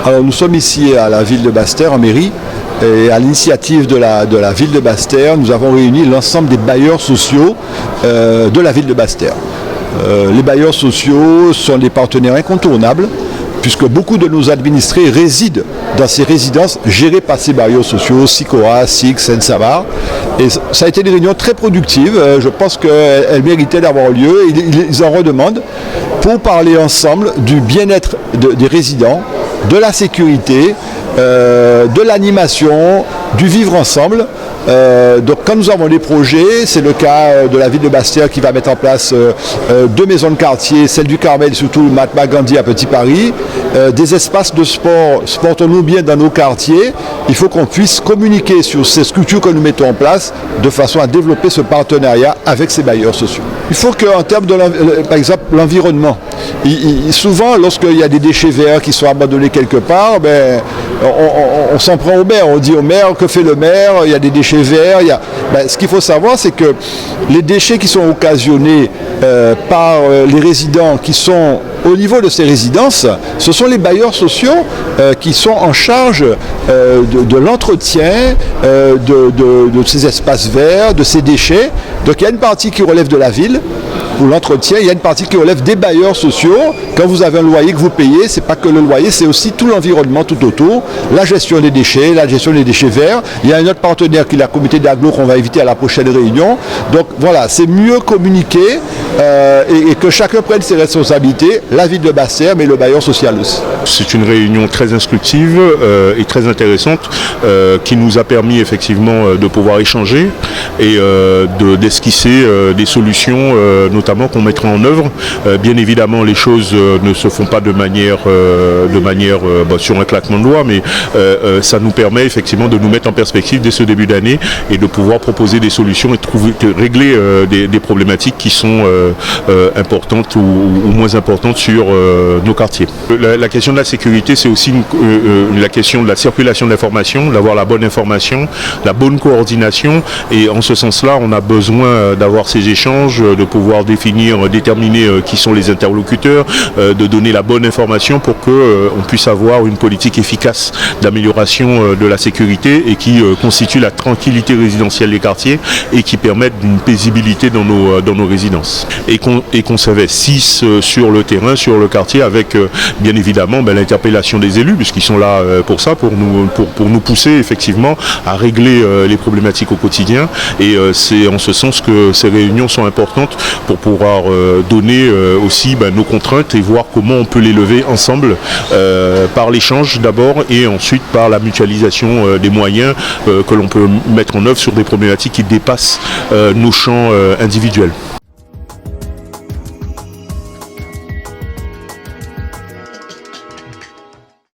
Alors nous sommes ici à la ville de Basse-Terre, en mairie, et à l'initiative de la ville de Basse-Terre, nous avons réuni l'ensemble des bailleurs sociaux de la ville de Basse-Terre. Les bailleurs sociaux sont des partenaires incontournables, puisque beaucoup de nos administrés résident dans ces résidences gérées par ces bailleurs sociaux, Sicora, SIC, Seine-Savart. Et ça a été une réunion très productive. Je pense qu'elle méritait d'avoir lieu. Ils en redemandent pour parler ensemble du bien-être des résidents, de la sécurité, de l'animation, du vivre ensemble. Donc quand nous avons des projets, c'est le cas de la ville de Basse-Terre qui va mettre en place 2 maisons de quartier, celle du Carmel, surtout le Mahatma Gandhi à Petit Paris, des espaces de sport, sportons-nous bien dans nos quartiers. Il faut qu'on puisse communiquer sur ces structures que nous mettons en place de façon à développer ce partenariat avec ces bailleurs sociaux. Il faut qu'en termes de, par exemple, l'environnement, souvent lorsqu'il y a des déchets verts qui sont abandonnés quelque part, on s'en prend au maire, on dit au maire, que fait le maire? Il y a des déchets verts. Ce qu'il faut savoir, c'est que les déchets qui sont occasionnés par les résidents qui sont au niveau de ces résidences, ce sont les bailleurs sociaux qui sont en charge de l'entretien de ces espaces verts, de ces déchets. Donc il y a une partie qui relève de la ville pour l'entretien, il y a une partie qui relève des bailleurs sociaux. Quand vous avez un loyer que vous payez, c'est pas que le loyer, c'est aussi tout l'environnement tout autour, la gestion des déchets, la gestion des déchets verts. Il y a un autre partenaire qui est la communauté d'agglo qu'on va inviter à la prochaine réunion. Donc voilà, c'est mieux communiquer et que chacun prenne ses responsabilités, la ville de Basse-Terre, mais le bailleur social aussi. C'est une réunion très instructive et très intéressante qui nous a permis effectivement de pouvoir échanger et d'esquisser des solutions notamment qu'on mettra en œuvre. Bien évidemment, les choses ne se font pas de manière sur un claquement de doigts, mais ça nous permet effectivement de nous mettre en perspective dès ce début d'année et de pouvoir proposer des solutions et régler des problématiques qui sont importantes ou moins importantes sur nos quartiers. La question de la sécurité, c'est aussi la question de la circulation de l'information, d'avoir la bonne information, la bonne coordination, et en ce sens-là, on a besoin d'avoir ces échanges, de pouvoir déterminer qui sont les interlocuteurs, de donner la bonne information pour qu'on puisse avoir une politique efficace d'amélioration de la sécurité et qui constitue la tranquillité résidentielle des quartiers et qui permette une paisibilité dans nos résidences. Et qu'on s'investisse sur le terrain, sur le quartier, avec bien évidemment l'interpellation des élus, puisqu'ils sont là pour ça, pour nous pousser effectivement à régler les problématiques au quotidien. Et c'est en ce sens que ces réunions sont importantes pour pouvoir donner aussi nos contraintes et voir comment on peut les lever ensemble par l'échange d'abord et ensuite par la mutualisation des moyens que l'on peut mettre en œuvre sur des problématiques qui dépassent nos champs individuels.